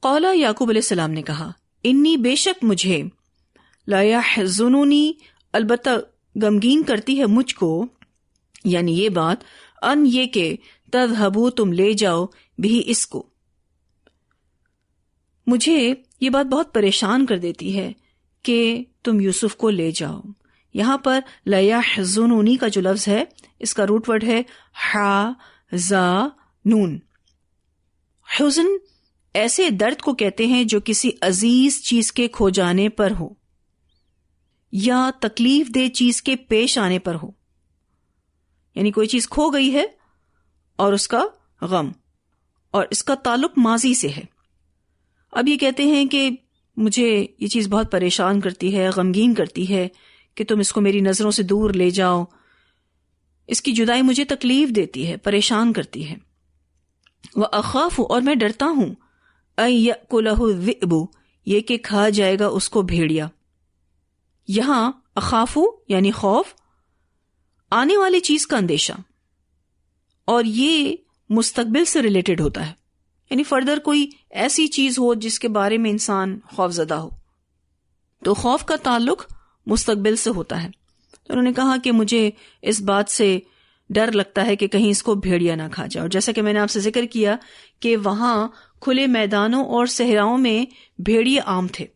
قال یعقوب علیہ السلام نے کہا انی بے شک مجھے لا یحزننی البتہ غمگین کرتی ہے مجھ کو، یعنی یہ بات، ان یہ کہ تذہبو تم لے جاؤ بھی اس کو، مجھے یہ بات بہت پریشان کر دیتی ہے کہ تم یوسف کو لے جاؤ۔ یہاں پر لا یحزننی کا جو لفظ ہے اس کا روٹ ورڈ ہے حزن۔ حزن ایسے درد کو کہتے ہیں جو کسی عزیز چیز کے کھو جانے پر ہو یا تکلیف دہ چیز کے پیش آنے پر ہو، یعنی کوئی چیز کھو گئی ہے اور اس کا غم، اور اس کا تعلق ماضی سے ہے۔ اب یہ کہتے ہیں کہ مجھے یہ چیز بہت پریشان کرتی ہے، غمگین کرتی ہے کہ تم اس کو میری نظروں سے دور لے جاؤ، اس کی جدائی مجھے تکلیف دیتی ہے، پریشان کرتی ہے۔ وَأَخَافُ اور میں ڈرتا ہوں، أَن يَأْكُلَهُ الذِّئْبُ یہ کہ کھا جائے گا اس کو بھیڑیا۔ یہاں اخافو یعنی خوف، آنے والی چیز کا اندیشہ، اور یہ مستقبل سے ریلیٹڈ ہوتا ہے، یعنی فردر کوئی ایسی چیز ہو جس کے بارے میں انسان خوف زدہ ہو، تو خوف کا تعلق مستقبل سے ہوتا ہے۔ تو انہوں نے کہا کہ مجھے اس بات سے ڈر لگتا ہے کہ کہیں اس کو بھیڑیا نہ کھا جائے، اور جیسا کہ میں نے آپ سے ذکر کیا کہ وہاں کھلے میدانوں اور صحراؤں میں بھیڑیے عام تھے۔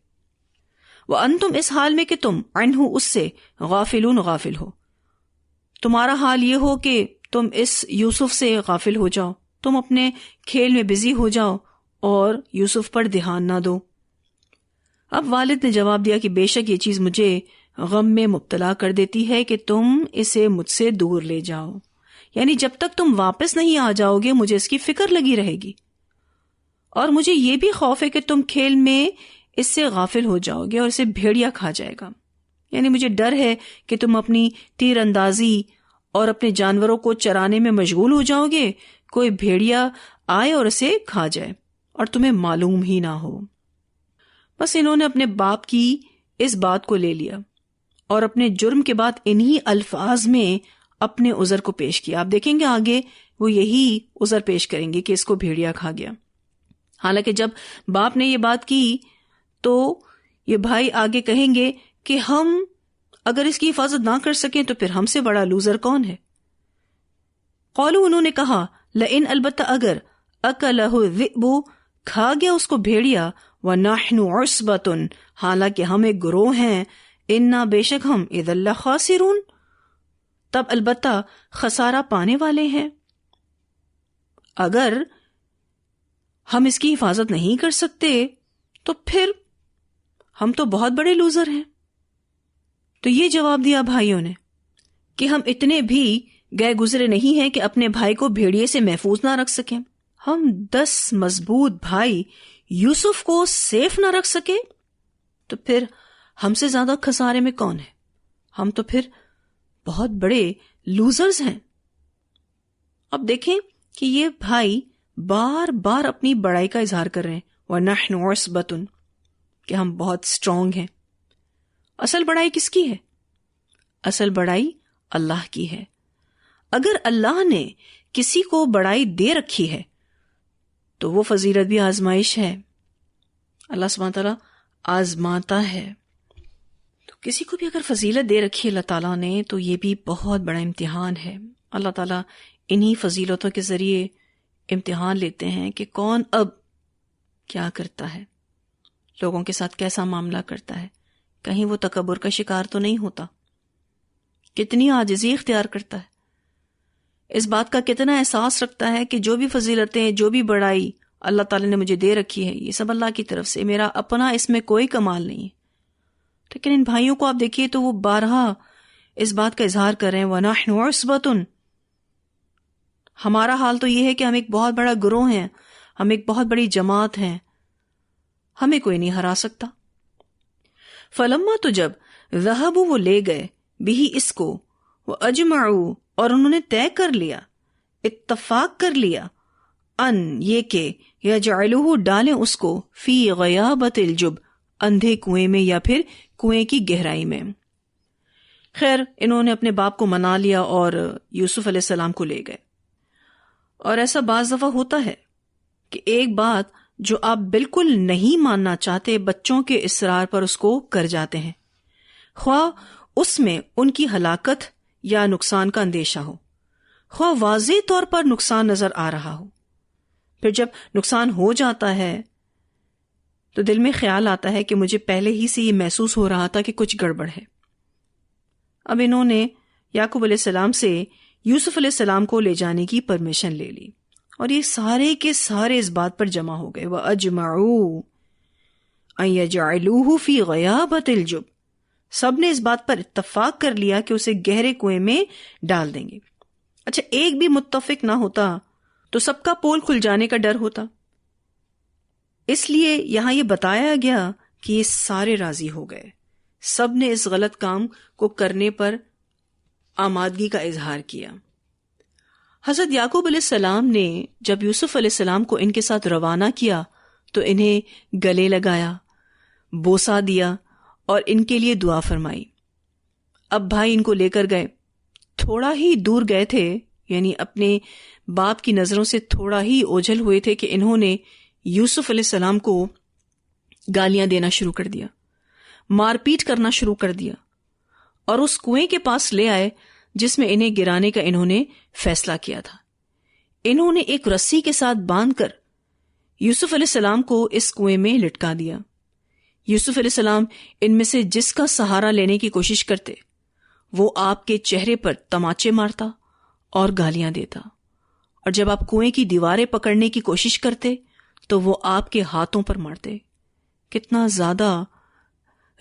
وَأَنْتُمْ اس حال میں کہ تم عنہ اس سے غافلون غافل ہو، تمہارا حال یہ ہو کہ تم اس یوسف سے غافل ہو جاؤ، تم اپنے کھیل میں بزی ہو جاؤ اور یوسف پر دھیان نہ دو۔ اب والد نے جواب دیا کہ بے شک یہ چیز مجھے غم میں مبتلا کر دیتی ہے کہ تم اسے مجھ سے دور لے جاؤ، یعنی جب تک تم واپس نہیں آ جاؤ گے مجھے اس کی فکر لگی رہے گی، اور مجھے یہ بھی خوف ہے کہ تم کھیل میں اس سے غافل ہو جاؤ گے اور اسے بھیڑیا کھا جائے گا، یعنی مجھے ڈر ہے کہ تم اپنی تیر اندازی اور اپنے جانوروں کو چرانے میں مشغول ہو جاؤ گے، کوئی بھیڑیا آئے اور اسے کھا جائے اور تمہیں معلوم ہی نہ ہو۔ بس انہوں نے اپنے باپ کی اس بات کو لے لیا اور اپنے جرم کے بعد انہی الفاظ میں اپنے عذر کو پیش کیا۔ آپ دیکھیں گے آگے وہ یہی عذر پیش کریں گے کہ اس کو بھیڑیا کھا گیا۔ حالانکہ جب باپ نے یہ بات کی تو یہ بھائی آگے کہیں گے کہ ہم اگر اس کی حفاظت نہ کر سکیں تو پھر ہم سے بڑا لوزر کون ہے؟ قالو انہوں نے کہا لئن البتہ اگر اکلہ الذئب کھا گیا اس کو بھیڑیا ونحن عصبۃ حالانکہ ہم ایک گروہ ہیں انا بے شک ہم اذا لخاسرون تب البتہ خسارہ پانے والے ہیں۔ اگر ہم اس کی حفاظت نہیں کر سکتے تو پھر ہم تو بہت بڑے لوزر ہیں۔ تو یہ جواب دیا بھائیوں نے کہ ہم اتنے بھی گئے گزرے نہیں ہیں کہ اپنے بھائی کو بھیڑیے سے محفوظ نہ رکھ سکیں۔ ہم 10 مضبوط بھائی یوسف کو سیف نہ رکھ سکے تو پھر ہم سے زیادہ خسارے میں کون ہے؟ ہم تو پھر بہت بڑے لوزرز ہیں۔ اب دیکھیں کہ یہ بھائی بار بار اپنی بڑائی کا اظہار کر رہے ہیں، وَنَحْنُ عُصْبَةٌ کہ ہم بہت اسٹرانگ ہیں۔ اصل بڑائی کس کی ہے؟ اصل بڑائی اللہ کی ہے۔ اگر اللہ نے کسی کو بڑائی دے رکھی ہے تو وہ فضیلت بھی آزمائش ہے، اللہ سبحانہ تعالیٰ آزماتا ہے۔ تو کسی کو بھی اگر فضیلت دے رکھی اللہ تعالیٰ نے تو یہ بھی بہت بڑا امتحان ہے۔ اللہ تعالیٰ انہی فضیلتوں کے ذریعے امتحان لیتے ہیں کہ کون اب کیا کرتا ہے، لوگوں کے ساتھ کیسا معاملہ کرتا ہے، کہیں وہ تکبر کا شکار تو نہیں ہوتا، کتنی عاجزی اختیار کرتا ہے، اس بات کا کتنا احساس رکھتا ہے کہ جو بھی فضیلتیں، جو بھی بڑائی اللہ تعالیٰ نے مجھے دے رکھی ہے یہ سب اللہ کی طرف سے، میرا اپنا اس میں کوئی کمال نہیں ہے۔ لیکن ان بھائیوں کو آپ دیکھیے تو وہ بارہا اس بات کا اظہار کر رہے ہیں وَنَحْنُ عُصْبَةٌ ہمارا حال تو یہ ہے کہ ہم ایک بہت بڑا گروہ ہیں، ہم ایک بہت بڑی جماعت ہیں، ہمیں کوئی نہیں ہرا سکتا۔ فلما تو جب ذہبوا وہ لے گئے بھی اس کو وَأَجْمَعُوا اور انہوں نے طے کر لیا، اتفاق کر لیا، ان یہ کہ یجعلوہ ڈالیں اس کو فی غیابت الجب اندھے کنویں میں یا پھر کنویں کی گہرائی میں۔ خیر انہوں نے اپنے باپ کو منا لیا اور یوسف علیہ السلام کو لے گئے۔ اور ایسا بعض دفعہ ہوتا ہے کہ ایک بات جو آپ بالکل نہیں ماننا چاہتے بچوں کے اصرار پر اس کو کر جاتے ہیں، خواہ اس میں ان کی ہلاکت یا نقصان کا اندیشہ ہو، خواہ واضح طور پر نقصان نظر آ رہا ہو۔ پھر جب نقصان ہو جاتا ہے تو دل میں خیال آتا ہے کہ مجھے پہلے ہی سے یہ محسوس ہو رہا تھا کہ کچھ گڑبڑ ہے۔ اب انہوں نے یعقوب علیہ السلام سے یوسف علیہ السلام کو لے جانے کی پرمیشن لے لی، اور یہ سارے کے سارے اس بات پر جمع ہو گئے، وَأَجْمَعُوا أَن يَجْعَلُوهُ فِي غَيَابَةِ الْجُبِّ، سب نے اس بات پر اتفاق کر لیا کہ اسے گہرے کنویں میں ڈال دیں گے۔ اچھا، ایک بھی متفق نہ ہوتا تو سب کا پول کھل جانے کا ڈر ہوتا، اس لیے یہاں یہ بتایا گیا کہ یہ سارے راضی ہو گئے، سب نے اس غلط کام کو کرنے پر آمادگی کا اظہار کیا۔ حضرت یعقوب علیہ السلام نے جب یوسف علیہ السلام کو ان کے ساتھ روانہ کیا تو انہیں گلے لگایا، بوسہ دیا اور ان کے لیے دعا فرمائی۔ اب بھائی ان کو لے کر گئے، تھوڑا ہی دور گئے تھے، یعنی اپنے باپ کی نظروں سے تھوڑا ہی اوجھل ہوئے تھے کہ انہوں نے یوسف علیہ السلام کو گالیاں دینا شروع کر دیا، مار پیٹ کرنا شروع کر دیا، اور اس کنویں کے پاس لے آئے جس میں انہیں گرانے کا انہوں نے فیصلہ کیا تھا۔ انہوں نے ایک رسی کے ساتھ باندھ کر یوسف علیہ السلام کو اس کنویں میں لٹکا دیا۔ یوسف علیہ السلام ان میں سے جس کا سہارا لینے کی کوشش کرتے وہ آپ کے چہرے پر تماچے مارتا اور گالیاں دیتا، اور جب آپ کنویں کی دیواریں پکڑنے کی کوشش کرتے تو وہ آپ کے ہاتھوں پر مارتے۔ کتنا زیادہ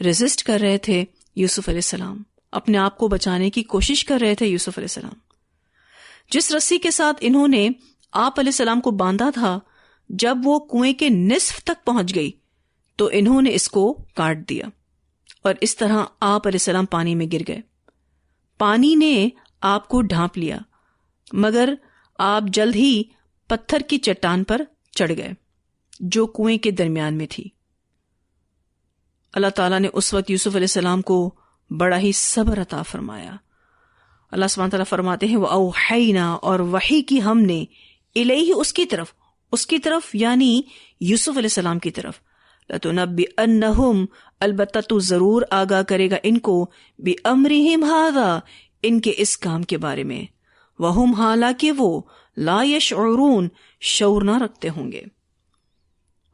ریزسٹ کر رہے تھے یوسف علیہ السلام، اپنے آپ کو بچانے کی کوشش کر رہے تھے یوسف علیہ السلام۔ جس رسی کے ساتھ انہوں نے آپ علیہ السلام کو باندھا تھا، جب وہ کنویں کے نصف تک پہنچ گئی تو انہوں نے اس کو کاٹ دیا، اور اس طرح آپ علیہ السلام پانی میں گر گئے۔ پانی نے آپ کو ڈھانپ لیا، مگر آپ جلد ہی پتھر کی چٹان پر چڑھ گئے جو کنویں کے درمیان میں تھی۔ اللہ تعالیٰ نے اس وقت یوسف علیہ السلام کو بڑا ہی صبر عطا فرمایا۔ اللہ سبحانہ تعالیٰ فرماتے ہیں وَأَوْحَيْنَا، اور وحی کی ہم نے، الیہ، اس کی طرف یعنی یوسف علیہ السلام کی طرف، لَتُنَبِّئَنَّهُمْ، البتہ تو ضرور آگاہ کرے گا ان کو، بِأَمْرِهِمْ هَذَا، ان کے اس کام کے بارے میں، وَهُمْ، حالانکہ وہ، لا يشعرون، شعور نہ رکھتے ہوں گے۔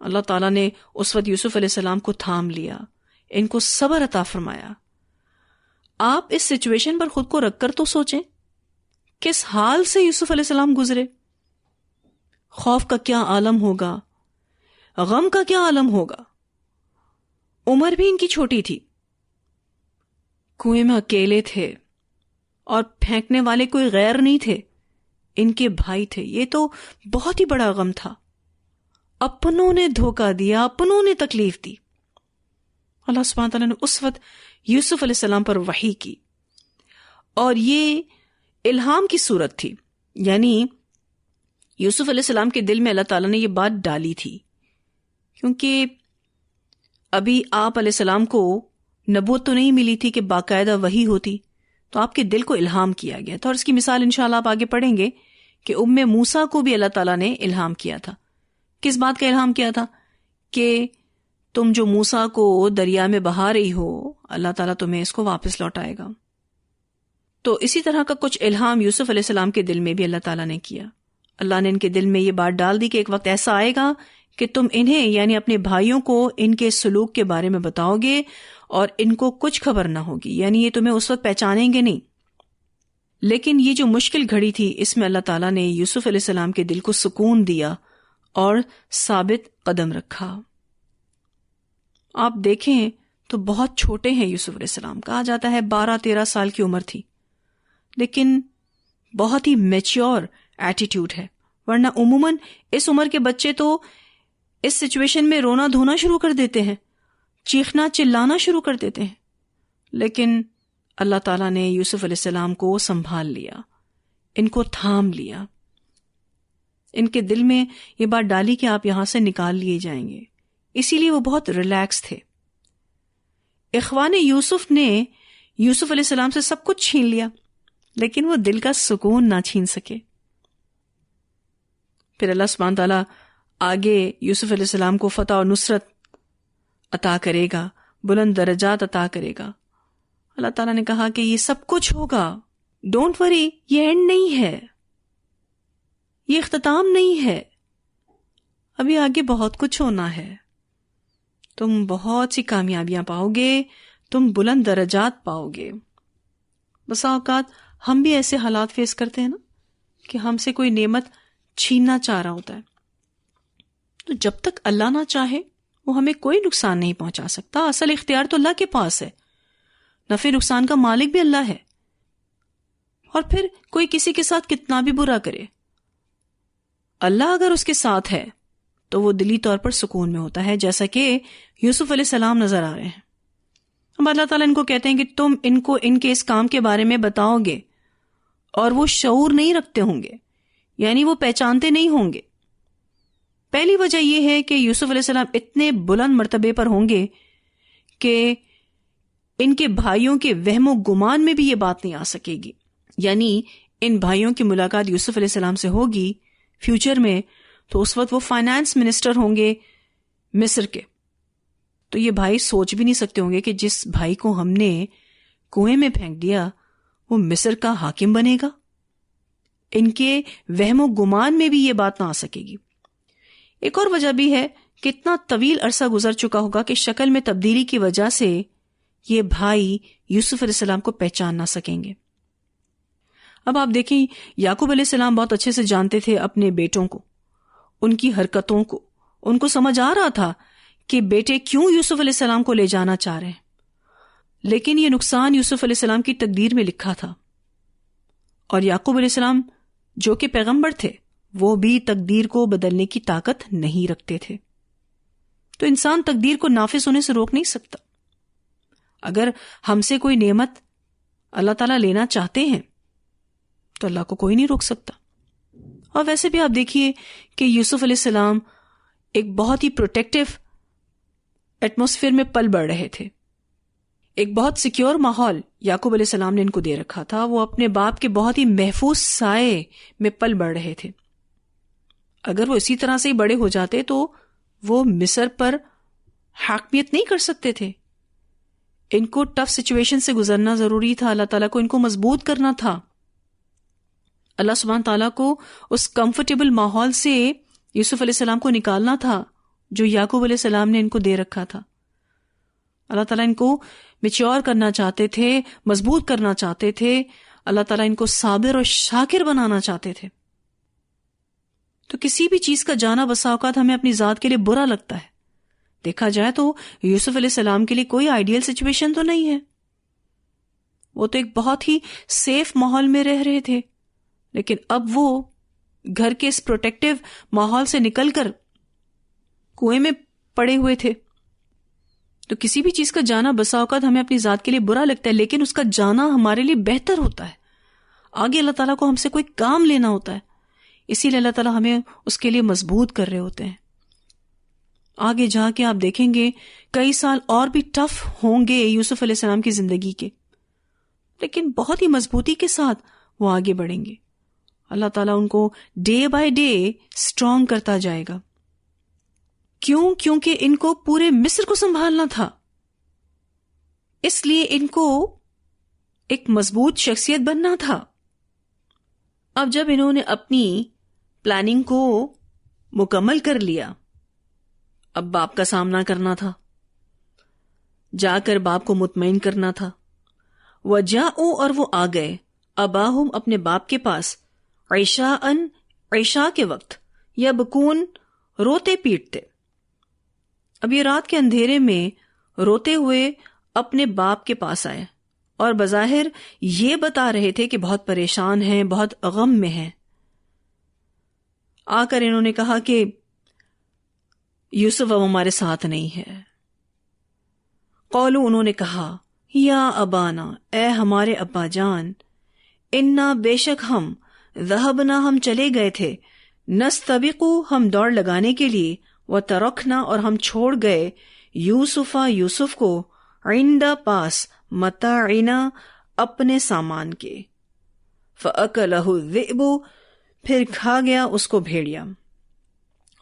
اللہ تعالیٰ نے اس وقت یوسف علیہ السلام کو تھام لیا، ان کو صبر عطا فرمایا۔ آپ اس سچویشن پر خود کو رکھ کر تو سوچیں، کس حال سے یوسف علیہ السلام گزرے، خوف کا کیا عالم ہوگا، غم کا کیا عالم ہوگا۔ عمر بھی ان کی چھوٹی تھی، کنویں میں اکیلے تھے، اور پھینکنے والے کوئی غیر نہیں تھے، ان کے بھائی تھے۔ یہ تو بہت ہی بڑا غم تھا، اپنوں نے دھوکہ دیا، اپنوں نے تکلیف دی۔ اللہ سبحانہ تعالیٰ نے اس وقت یوسف علیہ السلام پر وحی کی، اور یہ الہام کی صورت تھی، یعنی یوسف علیہ السلام کے دل میں اللہ تعالیٰ نے یہ بات ڈالی تھی، کیونکہ ابھی آپ علیہ السلام کو نبوت تو نہیں ملی تھی کہ باقاعدہ وحی ہوتی، تو آپ کے دل کو الہام کیا گیا تھا۔ اور اس کی مثال انشاءاللہ آپ آگے پڑھیں گے کہ موسیٰ کو بھی اللہ تعالیٰ نے الہام کیا تھا۔ کس بات کا الہام کیا تھا؟ کہ تم جو موسیٰ کو دریا میں بہا رہی ہو، اللہ تعالیٰ تمہیں اس کو واپس لوٹائے گا۔ تو اسی طرح کا کچھ الہام یوسف علیہ السلام کے دل میں بھی اللہ تعالیٰ نے کیا۔ اللہ نے ان کے دل میں یہ بات ڈال دی کہ ایک وقت ایسا آئے گا کہ تم انہیں، یعنی اپنے بھائیوں کو، ان کے سلوک کے بارے میں بتاؤ گے اور ان کو کچھ خبر نہ ہوگی، یعنی یہ تمہیں اس وقت پہچانیں گے نہیں۔ لیکن یہ جو مشکل گھڑی تھی، اس میں اللہ تعالیٰ نے یوسف علیہ السلام کے دل کو سکون دیا اور ثابت قدم رکھا۔ آپ دیکھیں تو بہت چھوٹے ہیں یوسف علیہ السلام، کہا جاتا ہے 12-13 سال کی عمر تھی، لیکن بہت ہی میچیور ایٹیٹیوڈ ہے، ورنہ عموماً اس عمر کے بچے تو اس سچویشن میں رونا دھونا شروع کر دیتے ہیں، چیخنا چلانا شروع کر دیتے ہیں، لیکن اللہ تعالیٰ نے یوسف علیہ السلام کو سنبھال لیا، ان کو تھام لیا، ان کے دل میں یہ بات ڈالی کہ آپ یہاں سے نکال لیے جائیں گے، اسی لیے وہ بہت ریلیکس تھے۔ اخوان یوسف نے یوسف علیہ السلام سے سب کچھ چھین لیا، لیکن وہ دل کا سکون نہ چھین سکے۔ پھر اللہ سبحانہ تعالیٰ آگے یوسف علیہ السلام کو فتح اور نصرت عطا کرے گا، بلند درجات عطا کرے گا. اللہ تعالیٰ نے کہا کہ یہ سب کچھ ہوگا، ڈونٹ وری، یہ اینڈ نہیں ہے، یہ اختتام نہیں ہے، ابھی آگے بہت کچھ ہونا ہے. تم بہت سی کامیابیاں پاؤ گے، تم بلند درجات پاؤ گے. بسا اوقات ہم بھی ایسے حالات فیس کرتے ہیں نا کہ ہم سے کوئی نعمت چھیننا چاہ رہا ہوتا ہے، تو جب تک اللہ نہ چاہے وہ ہمیں کوئی نقصان نہیں پہنچا سکتا. اصل اختیار تو اللہ کے پاس ہے، نفع نقصان کا مالک بھی اللہ ہے. اور پھر کوئی کسی کے ساتھ کتنا بھی برا کرے، اللہ اگر اس کے ساتھ ہے تو وہ دلی طور پر سکون میں ہوتا ہے، جیسا کہ یوسف علیہ السلام نظر آ رہے ہیں. اب اللہ تعالیٰ ان کو کہتے ہیں کہ تم ان کو ان کے اس کام کے بارے میں بتاؤ گے، اور وہ شعور نہیں رکھتے ہوں گے، یعنی وہ پہچانتے نہیں ہوں گے. پہلی وجہ یہ ہے کہ یوسف علیہ السلام اتنے بلند مرتبے پر ہوں گے کہ ان کے بھائیوں کے وہم و گمان میں بھی یہ بات نہیں آ سکے گی. یعنی ان بھائیوں کی ملاقات یوسف علیہ السلام سے ہوگی فیوچر میں، تو اس وقت وہ فائنانس منسٹر ہوں گے مصر کے. تو یہ بھائی سوچ بھی نہیں سکتے ہوں گے کہ جس بھائی کو ہم نے کنویں میں پھینک دیا وہ مصر کا حاکم بنے گا. ان کے وہم و گمان میں بھی یہ بات نہ آ سکے گی. ایک اور وجہ بھی ہے کہ اتنا طویل عرصہ گزر چکا ہوگا کہ شکل میں تبدیلی کی وجہ سے یہ بھائی یوسف علیہ السلام کو پہچان نہ سکیں گے. اب آپ دیکھیں، یعقوب علیہ السلام بہت اچھے سے جانتے تھے اپنے بیٹوں کو، ان کی حرکتوں کو. ان کو سمجھ آ رہا تھا کہ بیٹے کیوں یوسف علیہ السلام کو لے جانا چاہ رہے ہیں، لیکن یہ نقصان یوسف علیہ السلام کی تقدیر میں لکھا تھا. اور یعقوب علیہ السلام جو کہ پیغمبر تھے، وہ بھی تقدیر کو بدلنے کی طاقت نہیں رکھتے تھے. تو انسان تقدیر کو نافذ ہونے سے روک نہیں سکتا. اگر ہم سے کوئی نعمت اللہ تعالیٰ لینا چاہتے ہیں تو اللہ کو کوئی نہیں روک سکتا. اور ویسے بھی آپ دیکھیے کہ یوسف علیہ السلام ایک بہت ہی پروٹیکٹیو ایٹماسفیئر میں پل بڑھ رہے تھے. ایک بہت سیکیور ماحول یعقوب علیہ السلام نے ان کو دے رکھا تھا. وہ اپنے باپ کے بہت ہی محفوظ سائے میں پل بڑھ رہے تھے. اگر وہ اسی طرح سے ہی بڑے ہو جاتے تو وہ مصر پر حاکمیت نہیں کر سکتے تھے. ان کو ٹف سچویشن سے گزرنا ضروری تھا. اللہ تعالیٰ کو ان کو مضبوط کرنا تھا. اللہ سبحانہ تعالیٰ کو اس کمفرٹیبل ماحول سے یوسف علیہ السلام کو نکالنا تھا جو یعقوب علیہ السلام نے ان کو دے رکھا تھا. اللہ تعالیٰ ان کو میچور کرنا چاہتے تھے، مضبوط کرنا چاہتے تھے. اللہ تعالیٰ ان کو صابر اور شاکر بنانا چاہتے تھے. تو کسی بھی چیز کا جانا بسا اوقات ہمیں اپنی ذات کے لیے برا لگتا ہے. دیکھا جائے تو یوسف علیہ السلام کے لیے کوئی آئیڈیل سچویشن تو نہیں ہے. وہ تو ایک بہت ہی سیف ماحول میں رہ رہے تھے، لیکن اب وہ گھر کے اس پروٹیکٹیو ماحول سے نکل کر کنویں میں پڑے ہوئے تھے. تو کسی بھی چیز کا جانا بسا اوقات ہمیں اپنی ذات کے لیے برا لگتا ہے، لیکن اس کا جانا ہمارے لیے بہتر ہوتا ہے. آگے اللہ تعالیٰ کو ہم سے کوئی کام لینا ہوتا ہے، اسی لیے اللہ تعالیٰ ہمیں اس کے لیے مضبوط کر رہے ہوتے ہیں. آگے جا کے آپ دیکھیں گے کئی سال اور بھی ٹف ہوں گے یوسف علیہ السلام کی زندگی کے، لیکن بہت ہی مضبوطی کے ساتھ وہ آگے بڑھیں گے. اللہ تعالیٰ ان کو ڈے بائی ڈے اسٹرانگ کرتا جائے گا. کیوں؟ کیونکہ ان کو پورے مصر کو سنبھالنا تھا، اس لیے ان کو ایک مضبوط شخصیت بننا تھا. اب جب انہوں نے اپنی پلاننگ کو مکمل کر لیا، اب باپ کا سامنا کرنا تھا، جا کر باپ کو مطمئن کرنا تھا. وَجَاءُوا، اور وہ آ گئے، اباہم، اپنے باپ کے پاس، عشاء کے وقت، یبکون، روتے پیٹتے. اب یہ رات کے اندھیرے میں روتے ہوئے اپنے باپ کے پاس آئے اور بظاہر یہ بتا رہے تھے کہ بہت پریشان ہیں، بہت غم میں ہیں. آ کر انہوں نے کہا کہ یوسف اب ہمارے ساتھ نہیں ہے. قولو، انہوں نے کہا، یا ابانا، اے ہمارے ابا جان، انا، بے شک ہم، ذہبنا، ہم چلے گئے تھے، نستبقو، ہم دوڑ لگانے کے لیے، وترکنا، اور ہم چھوڑ گئے، یوسف کو، عند، پاس، متاعنا، اپنے سامان کے، فاکلہ الذئب، پھر کھا گیا اس کو بھیڑیا.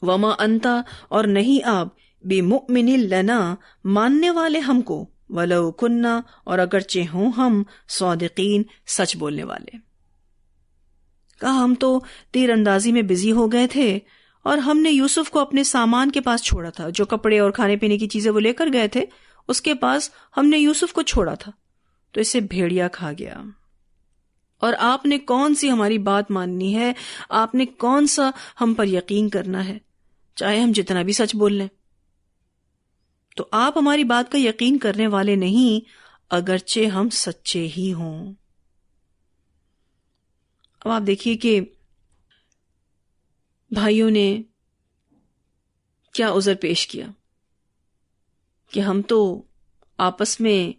وما انتا اور نہیں آپ بمؤمن لنا ماننے والے ہم کو، ولو کننا اور اگرچہ ہوں ہم صادقین سچ بولنے والے. کہا ہم تو تیر اندازی میں بزی ہو گئے تھے اور ہم نے یوسف کو اپنے سامان کے پاس چھوڑا تھا، جو کپڑے اور کھانے پینے کی چیزیں وہ لے کر گئے تھے اس کے پاس ہم نے یوسف کو چھوڑا تھا، تو اسے بھیڑیا کھا گیا. اور آپ نے کون سی ہماری بات ماننی ہے؟ آپ نے کون سا ہم پر یقین کرنا ہے، چاہے ہم جتنا بھی سچ بول لیں؟ تو آپ ہماری بات کا یقین کرنے والے نہیں اگرچہ ہم سچے ہی ہوں. اب آپ دیکھیے کہ بھائیوں نے کیا عذر پیش کیا کہ ہم تو آپس میں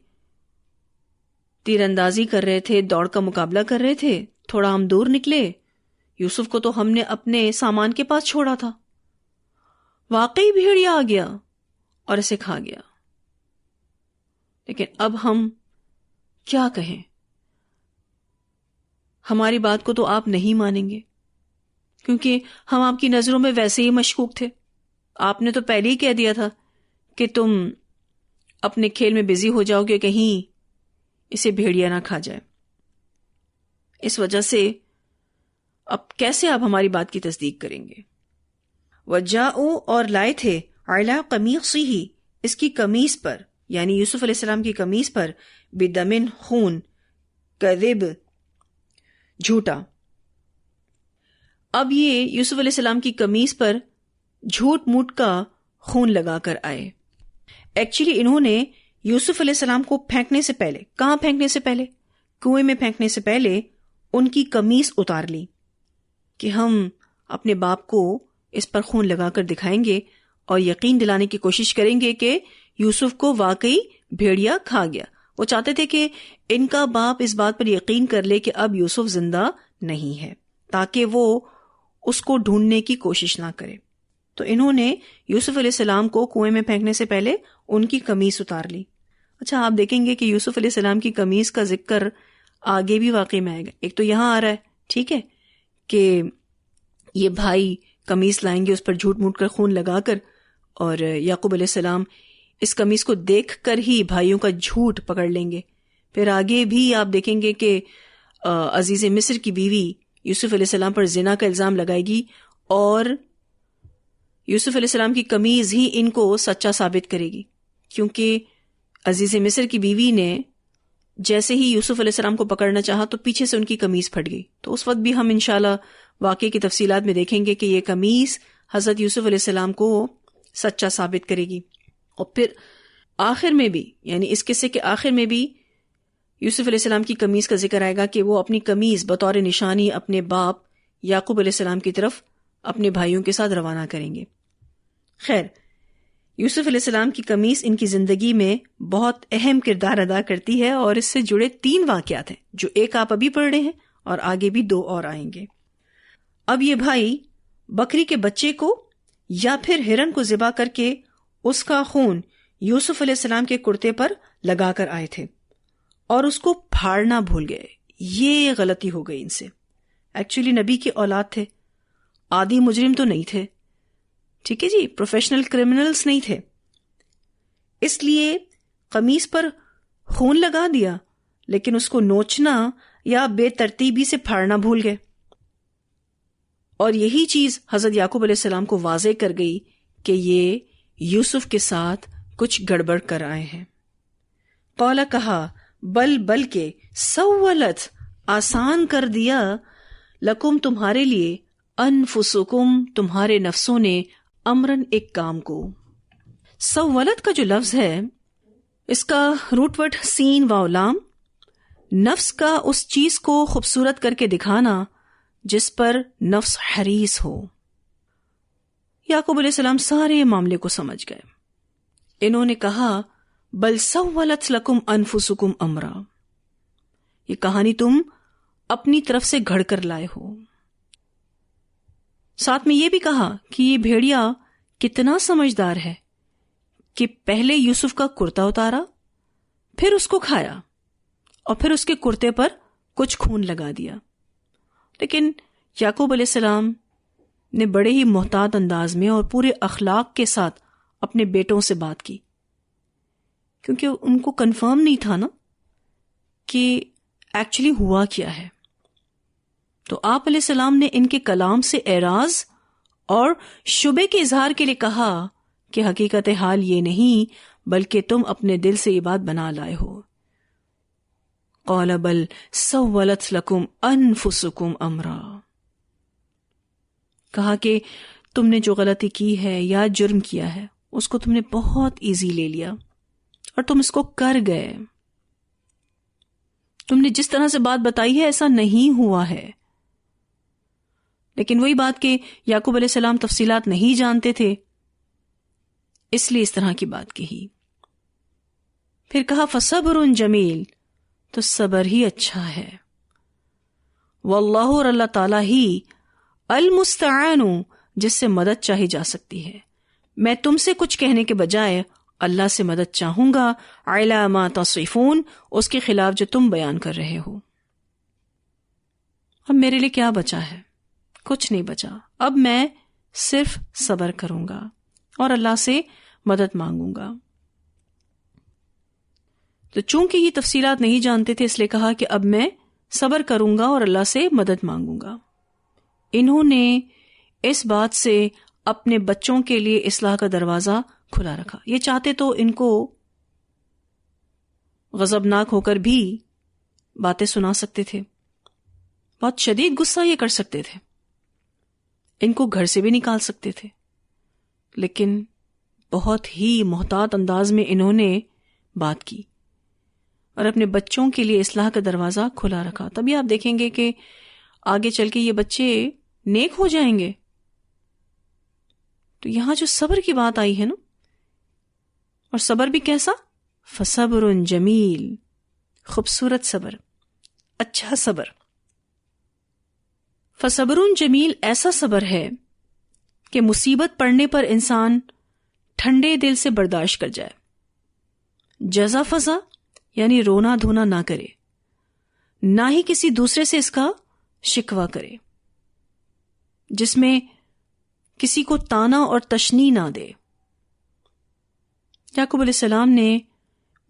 تیر اندازی کر رہے تھے، دوڑ کا مقابلہ کر رہے تھے، تھوڑا ہم دور نکلے، یوسف کو تو ہم نے اپنے سامان کے پاس چھوڑا تھا، واقعی بھیڑیا آ گیا اور اسے کھا گیا. لیکن اب ہم کیا کہیں؟ ہماری بات کو تو آپ نہیں مانیں گے کیونکہ ہم آپ کی نظروں میں ویسے ہی مشکوک تھے. آپ نے تو پہلے ہی کہہ دیا تھا کہ تم اپنے کھیل میں بزی ہو جاؤ گے، کہیں اسے بھیڑیا نہ کھا جائے. اس وجہ سے اب کیسے آپ ہماری بات کی تصدیق کریں گے؟ وَجَاءُوا اور لائے تھے عَلَىٰ قَمِيصِهِ اس کی قمیص پر، یعنی یوسف علیہ السلام کی قمیص پر، بِدَمٍ خون، کذب جھوٹا. اب یہ یوسف علیہ السلام کی قمیص پر جھوٹ موٹ کا خون لگا کر آئے. ایکچولی انہوں نے یوسف علیہ السلام کو پھینکنے سے پہلے، کہاں پھینکنے سے پہلے؟ کنویں میں پھینکنے سے پہلے ان کی قمیص اتار لی کہ ہم اپنے باپ کو اس پر خون لگا کر دکھائیں گے اور یقین دلانے کی کوشش کریں گے کہ یوسف کو واقعی بھیڑیا کھا گیا. وہ چاہتے تھے کہ ان کا باپ اس بات پر یقین کر لے کہ اب یوسف زندہ نہیں ہے، تاکہ وہ اس کو ڈھونڈنے کی کوشش نہ کرے. تو انہوں نے یوسف علیہ السلام کو کنویں میں پھینکنے سے پہلے ان کی قمیص اتار لی. اچھا، آپ دیکھیں گے کہ یوسف علیہ السلام کی قمیص کا ذکر آگے بھی واقعی میں آئے گا. ایک تو یہاں آ رہا ہے، ٹھیک ہے، کہ یہ بھائی قمیص لائیں گے اس پر جھوٹ موٹ کر خون لگا کر، اور یعقوب علیہ السلام اس قمیص کو دیکھ کر ہی بھائیوں کا جھوٹ پکڑ لیں گے. پھر آگے بھی آپ دیکھیں گے کہ عزیز مصر کی بیوی یوسف علیہ السلام پر زنا کا الزام لگائے گی اور یوسف علیہ السلام کی قمیض ہی ان کو سچا ثابت کرے گی، کیونکہ عزیز مصر کی بیوی نے جیسے ہی یوسف علیہ السلام کو پکڑنا چاہا تو پیچھے سے ان کی قمیض پھٹ گئی. تو اس وقت بھی ہم انشاءاللہ واقعے کی تفصیلات میں دیکھیں گے کہ یہ قمیض حضرت یوسف علیہ السلام کو سچا ثابت کرے گی. اور پھر آخر میں بھی، یعنی اس قصے کے آخر میں بھی یوسف علیہ السلام کی قمیض کا ذکر آئے گا کہ وہ اپنی قمیض بطور نشانی اپنے باپ یعقوب علیہ السلام کی طرف اپنے بھائیوں کے ساتھ روانہ کریں گے. خیر، یوسف علیہ السلام کی قمیص ان کی زندگی میں بہت اہم کردار ادا کرتی ہے، اور اس سے جڑے 3 واقعات ہیں، جو ایک آپ ابھی پڑھ رہے ہیں اور آگے بھی 2 اور آئیں گے. اب یہ بھائی بکری کے بچے کو یا پھر ہرن کو ذبح کر کے اس کا خون یوسف علیہ السلام کے کرتے پر لگا کر آئے تھے اور اس کو پھاڑنا بھول گئے. یہ غلطی ہو گئی ان سے. ایکچولی نبی کی اولاد تھے، عادی مجرم تو نہیں تھے، ٹھیک ہے جی، پروفیشنل کرمنلز نہیں تھے، اس لیے قمیص پر خون لگا دیا لیکن اس کو نوچنا یا بے ترتیبی سے پھاڑنا بھول گئے. اور یہی چیز حضرت یعقوب علیہ السلام کو واضح کر گئی کہ یہ یوسف کے ساتھ کچھ گڑبڑ کر آئے ہیں. قال کہا، بلکہ سولت آسان کر دیا، لکم تمہارے لیے، انفسکم تمہارے نفسوں نے، امرن ایک کام کو. سولت کا جو لفظ ہے اس کا روٹ ورڈ سین واو لام، نفس کا اس چیز کو خوبصورت کر کے دکھانا جس پر نفس حریص ہو. یعقوب علیہ السلام سارے معاملے کو سمجھ گئے. انہوں نے کہا، بل سولت لکم انفسکم امرا، یہ کہانی تم اپنی طرف سے گھڑ کر لائے ہو. ساتھ میں یہ بھی کہا کہ یہ بھیڑیا کتنا سمجھدار ہے کہ پہلے یوسف کا کرتا اتارا، پھر اس کو کھایا اور پھر اس کے کرتے پر کچھ خون لگا دیا. لیکن یعقوب علیہ السلام نے بڑے ہی محتاط انداز میں اور پورے اخلاق کے ساتھ اپنے بیٹوں سے بات کی، کیونکہ ان کو کنفرم نہیں تھا نا کہ ایکچولی ہوا کیا ہے۔ تو آپ علیہ السلام نے ان کے کلام سے اعراض اور شبے کے اظہار کے لیے کہا کہ حقیقت حال یہ نہیں بلکہ تم اپنے دل سے یہ بات بنا لائے ہو۔ قال بل سولت لکم انفسکم امرا، کہا کہ تم نے جو غلطی کی ہے یا جرم کیا ہے اس کو تم نے بہت ایزی لے لیا اور تم اس کو کر گئے۔ تم نے جس طرح سے بات بتائی ہے ایسا نہیں ہوا ہے، لیکن وہی بات کہ یعقوب علیہ السلام تفصیلات نہیں جانتے تھے، اس لیے اس طرح کی بات کہی۔ پھر کہا فصبر جمیل، تو صبر ہی اچھا ہے۔ واللہ، اور اللہ تعالیٰ ہی المستعان، جس سے مدد چاہی جا سکتی ہے۔ میں تم سے کچھ کہنے کے بجائے اللہ سے مدد چاہوں گا علی ما تصفون، اس کے خلاف جو تم بیان کر رہے ہو۔ اب میرے لیے کیا بچا ہے؟ کچھ نہیں بچا۔ اب میں صرف صبر کروں گا اور اللہ سے مدد مانگوں گا۔ تو چونکہ یہ تفصیلات نہیں جانتے تھے اس لیے کہا کہ اب میں صبر کروں گا اور اللہ سے مدد مانگوں گا۔ انہوں نے اس بات سے اپنے بچوں کے لیے اصلاح کا دروازہ کھلا رکھا۔ یہ چاہتے تو ان کو غضبناک ہو کر بھی باتیں سنا سکتے تھے، بہت شدید غصہ یہ کر سکتے تھے، ان کو گھر سے بھی نکال سکتے تھے، لیکن بہت ہی محتاط انداز میں انہوں نے بات کی اور اپنے بچوں کے لیے اصلاح کا دروازہ کھلا رکھا۔ تبھی آپ دیکھیں گے کہ آگے چل کے یہ بچے نیک ہو جائیں گے۔ تو یہاں جو صبر کی بات آئی ہے نا، اور صبر بھی کیسا؟ فصبر جمیل، خوبصورت صبر، اچھا صبر۔ فصبر جمیل ایسا صبر ہے کہ مصیبت پڑنے پر انسان ٹھنڈے دل سے برداشت کر جائے، جزا فضا یعنی رونا دھونا نہ کرے، نہ ہی کسی دوسرے سے اس کا شکوہ کرے، جس میں کسی کو تانا اور تشنی نہ دے۔ یعقوب علیہ السلام نے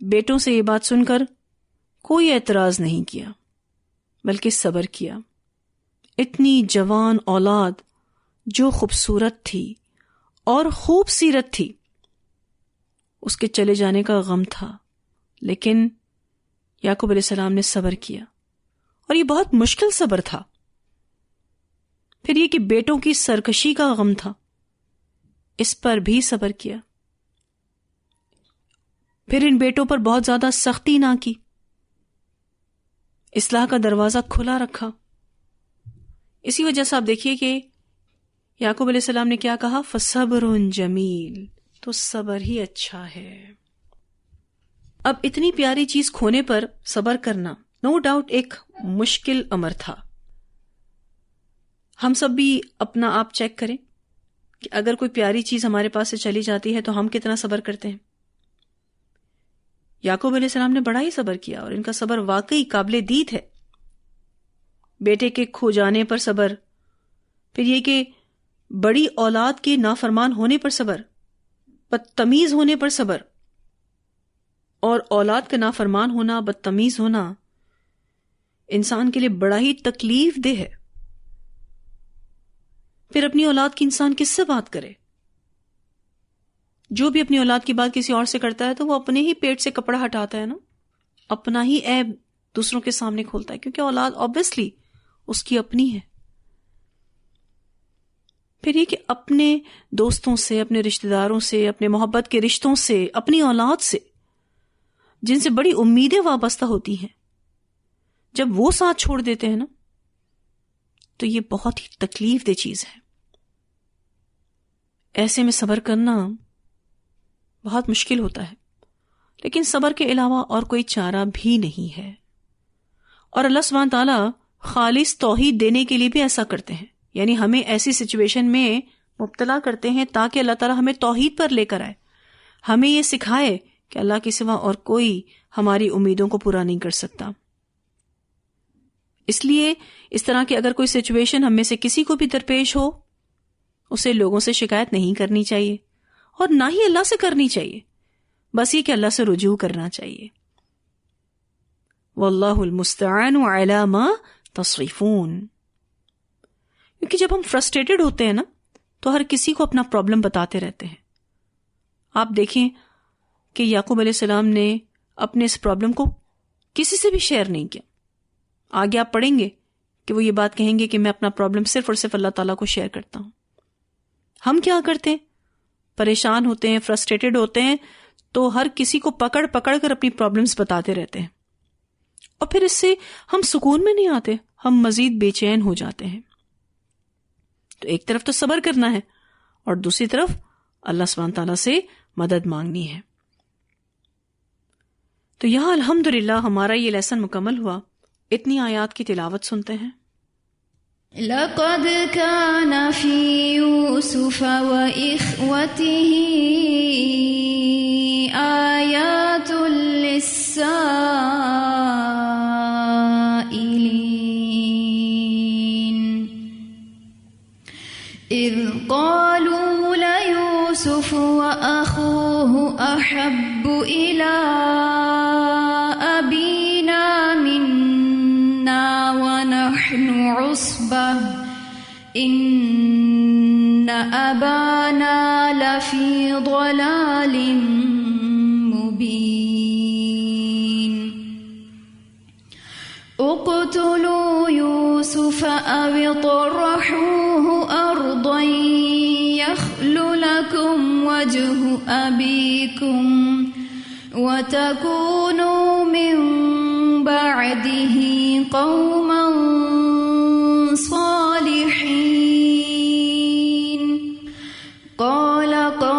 بیٹوں سے یہ بات سن کر کوئی اعتراض نہیں کیا بلکہ صبر کیا۔ اتنی جوان اولاد جو خوبصورت تھی اور خوب سیرت تھی، اس کے چلے جانے کا غم تھا، لیکن یعقوب علیہ السلام نے صبر کیا، اور یہ بہت مشکل صبر تھا۔ پھر یہ کہ بیٹوں کی سرکشی کا غم تھا، اس پر بھی صبر کیا۔ پھر ان بیٹوں پر بہت زیادہ سختی نہ کی، اصلاح کا دروازہ کھلا رکھا۔ اسی وجہ سے آپ دیکھیے کہ یعقوب علیہ السلام نے کیا کہا؟ فصبر جمیل، تو صبر ہی اچھا ہے۔ اب اتنی پیاری چیز کھونے پر صبر کرنا نو ڈاؤٹ ایک مشکل امر تھا۔ ہم سب بھی اپنا آپ چیک کریں کہ اگر کوئی پیاری چیز ہمارے پاس سے چلی جاتی ہے تو ہم کتنا صبر کرتے ہیں۔ یعقوب علیہ السلام نے بڑا ہی صبر کیا، اور ان کا صبر واقعی قابل دید ہے۔ بیٹے کے کھو جانے پر صبر، پھر یہ کہ بڑی اولاد کے نافرمان ہونے پر صبر، بدتمیز ہونے پر صبر، اور اولاد کا نافرمان ہونا، بدتمیز ہونا انسان کے لیے بڑا ہی تکلیف دہ ہے۔ پھر اپنی اولاد کی انسان کس سے بات کرے؟ جو بھی اپنی اولاد کی بات کسی اور سے کرتا ہے تو وہ اپنے ہی پیٹ سے کپڑا ہٹاتا ہے نا، اپنا ہی عیب دوسروں کے سامنے کھولتا ہے، کیونکہ اولاد obviously اس کی اپنی ہے۔ پھر یہ کہ اپنے دوستوں سے، اپنے رشتہ داروں سے، اپنے محبت کے رشتوں سے، اپنی اولاد سے جن سے بڑی امیدیں وابستہ ہوتی ہیں، جب وہ ساتھ چھوڑ دیتے ہیں نا تو یہ بہت ہی تکلیف دہ چیز ہے۔ ایسے میں صبر کرنا بہت مشکل ہوتا ہے، لیکن صبر کے علاوہ اور کوئی چارہ بھی نہیں ہے۔ اور اللہ سبحانہ تعالیٰ خالص توحید دینے کے لیے بھی ایسا کرتے ہیں، یعنی ہمیں ایسی سچویشن میں مبتلا کرتے ہیں تاکہ اللہ تعالیٰ ہمیں توحید پر لے کر آئے، ہمیں یہ سکھائے کہ اللہ کے سوا اور کوئی ہماری امیدوں کو پورا نہیں کر سکتا۔ اس لیے اس طرح کی اگر کوئی سچویشن ہم میں سے کسی کو بھی درپیش ہو اسے لوگوں سے شکایت نہیں کرنی چاہیے اور نہ ہی اللہ سے کرنی چاہیے، بس یہ کہ اللہ سے رجوع کرنا چاہیے. واللہ المستعان علی ما تصفون. کیونکہ جب ہم فرسٹریٹڈ ہوتے ہیں نا تو ہر کسی کو اپنا پرابلم بتاتے رہتے ہیں. آپ دیکھیں کہ یعقوب علیہ السلام نے اپنے اس پرابلم کو کسی سے بھی شیئر نہیں کیا. آگے آپ پڑھیں گے کہ وہ یہ بات کہیں گے کہ میں اپنا پرابلم صرف اور صرف اللہ تعالیٰ کو شیئر کرتا ہوں. ہم کیا کرتے ہیں؟ پریشان ہوتے ہیں، فرسٹریٹڈ ہوتے ہیں تو ہر کسی کو پکڑ پکڑ کر اپنی پرابلمس بتاتے رہتے ہیں، اور پھر اس سے ہم سکون میں نہیں آتے، ہم مزید بے چین ہو جاتے ہیں. تو ایک طرف تو صبر کرنا ہے اور دوسری طرف اللہ سبحانہ تعالیٰ سے مدد مانگنی ہے. تو یہاں الحمدللہ ہمارا یہ لیسن مکمل ہوا. اتنی آیات کی تلاوت سنتے ہیں. لقد كان في يوسف وإخوته آيات للسائلين إذ قالوا ليوسف وأخوه أحب إلى أبينا منا ونحن عصبة إن أبانا لفي ضلال مبين اقتلوا يوسف أو اطرحوه أرضا يخل لكم وجه أبيكم وتكونوا من بعده قوما صالحين. قال قائل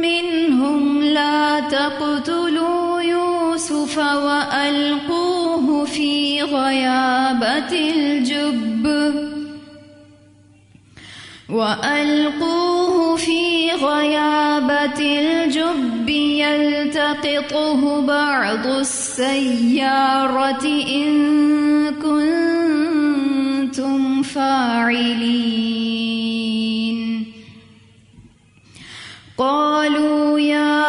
منهم لا تقتلوا يوسف وألقوه في غيابة الجب يلتقطه بعض السيارة إن كنتم فاعلين. قالوا يا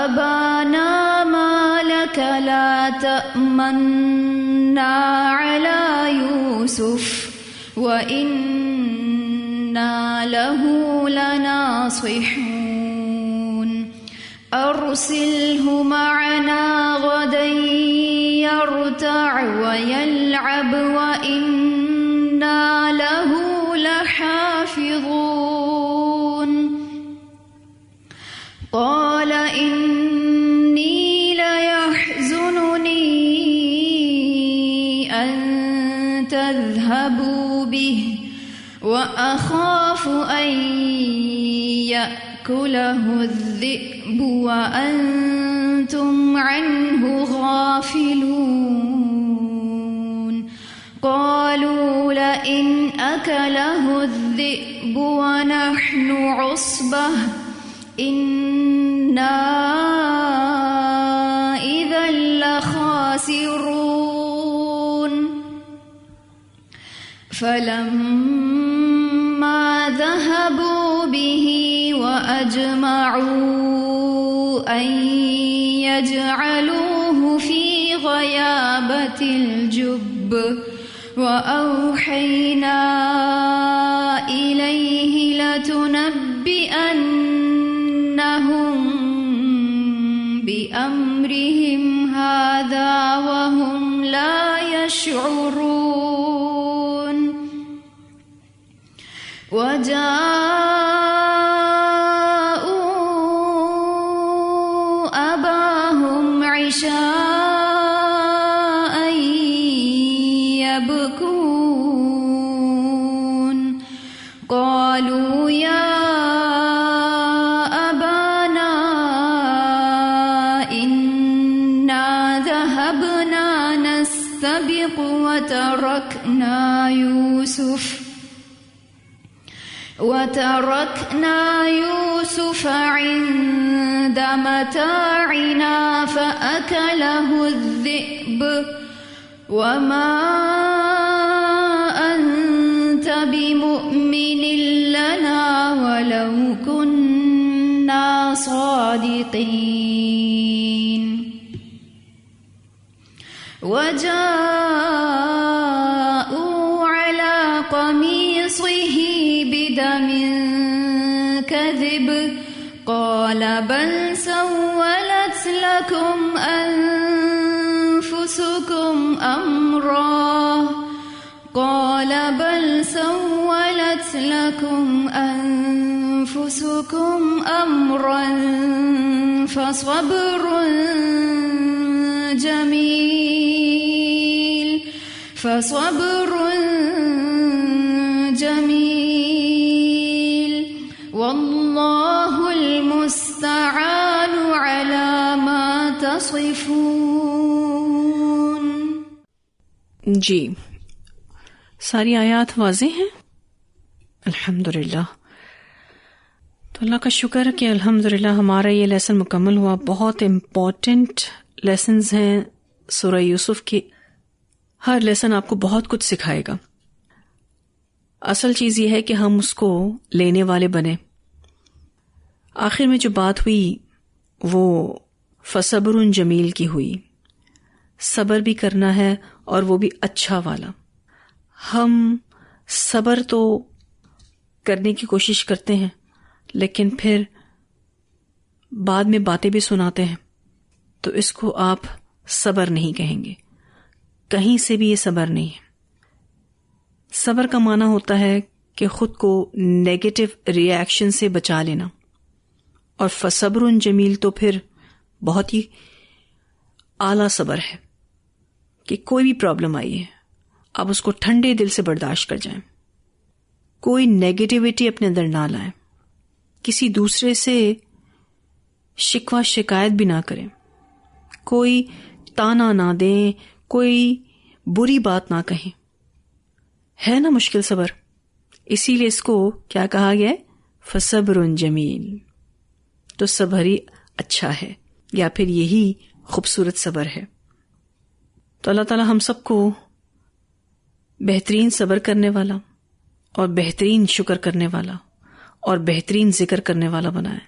أبانا ما لك لا تأمنا على يوسف وإنا له لناصحون. أرسله معنا غدا يرتع ويلعب وإنا له لحافظون. قال إني ليحزنني أن تذهبوا به وأخاف أن يأكله الذئب وأنتم عنه غافلون. قالوا لئن أكله الذئب ونحن عصبة إنا إذا لخاسرون. فلما ذهبوا به وأجمعوا أن يجعلوه في غيابة الجب وأوحينا إليه لتنبئنهم بأمرهم هذا وهم لا يشعرون. وجاءوا أباهم عشاء يبكون. قالوا يا أبانا إنا ذهبنا نستبق وتركنا يوسف عند متاعنا فأكله الذئب وما بمؤمن لنا ولو كنا صادقين وجاءوا على قميصه بدم كذب قال بل سولت لكم أنفسكم أمرا قال بل سولت لكم أنفسكم أمرا فصبر جميل والله المستعان على ما تصفون. جی ساری آیات واضح ہیں الحمدللہ. تو اللہ کا شکر کہ الحمدللہ ہمارا یہ لیسن مکمل ہوا. بہت امپورٹنٹ لیسنز ہیں سورہ یوسف کے. ہر لیسن آپ کو بہت کچھ سکھائے گا. اصل چیز یہ ہے کہ ہم اس کو لینے والے بنیں. آخر میں جو بات ہوئی وہ فصبر جمیل کی ہوئی. صبر بھی کرنا ہے اور وہ بھی اچھا والا. ہم صبر تو کرنے کی کوشش کرتے ہیں لیکن پھر بعد میں باتیں بھی سناتے ہیں, تو اس کو آپ صبر نہیں کہیں گے. کہیں سے بھی یہ صبر نہیں ہے. صبر کا معنی ہوتا ہے کہ خود کو نیگیٹو ری ایکشن سے بچا لینا, اور فصبر جمیل تو پھر بہت ہی اعلیٰ صبر ہے کہ کوئی بھی پرابلم آئی ہے آپ اس کو ٹھنڈے دل سے برداشت کر جائیں. کوئی نیگیٹیوٹی اپنے اندر نہ لائیں. کسی دوسرے سے شکوہ شکایت بھی نہ کریں. کوئی تانا نہ دیں, کوئی بری بات نہ کہیں. ہے نا مشکل صبر, اسی لیے اس کو کیا کہا گیا ہے؟ فصبر جمیل. تو صبر ہی اچھا ہے, یا پھر یہی خوبصورت صبر ہے. تو اللہ تعالی ہم سب کو بہترین صبر کرنے والا اور بہترین شکر کرنے والا اور بہترین ذکر کرنے والا بنائے.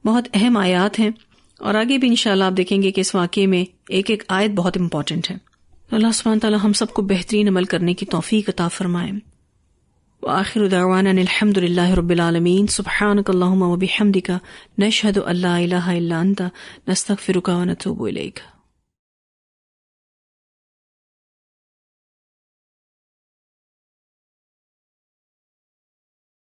بہت اہم آیات ہیں اور آگے بھی انشاءاللہ آپ دیکھیں گے کہ اس واقعے میں ایک ایک آیت بہت امپورٹنٹ ہے. اللہ سبحانہ تعالی ہم سب کو بہترین عمل کرنے کی توفیق عطا فرمائے. وآخر دعوانا الحمد للہ رب العالمین. سبحانک اللہم وبحمدک نشہد ان لا الہ الا انت نستغفرک ونتوب الیک.